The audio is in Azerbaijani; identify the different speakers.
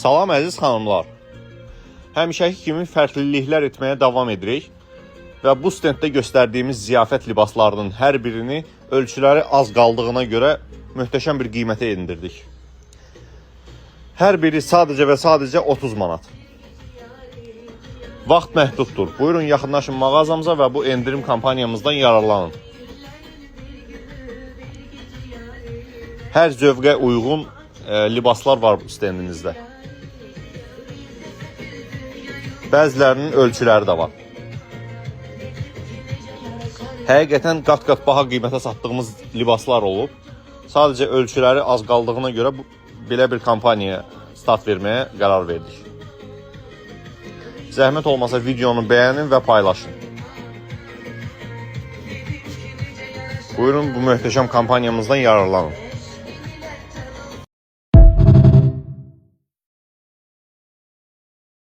Speaker 1: Salam əziz xanımlar. Həmişəki kimi fərqliliklər etməyə davam edirik və bu stenddə göstərdiyimiz ziyafət libaslarının hər birini ölçüləri az qaldığına görə möhtəşəm bir qiymətə endirdik. Hər biri sadəcə və sadəcə 30 manat. Vaxt məhduddur. Buyurun yaxınlaşın mağazamıza və bu endirim kampaniyamızdan yararlanın. Hər zövqə uyğun libaslar var bu stendinizdə. Bəzilərinin ölçüləri də var. Həqiqətən qat-qat baha qiymətə satdığımız libaslar olub. Sadəcə ölçüləri az qaldığına görə belə bir kampaniyaya start verməyə qərar verdik. Zəhmət olmasa videonu bəyənin və paylaşın. Buyurun bu möhtəşəm kampaniyamızdan yararlanın.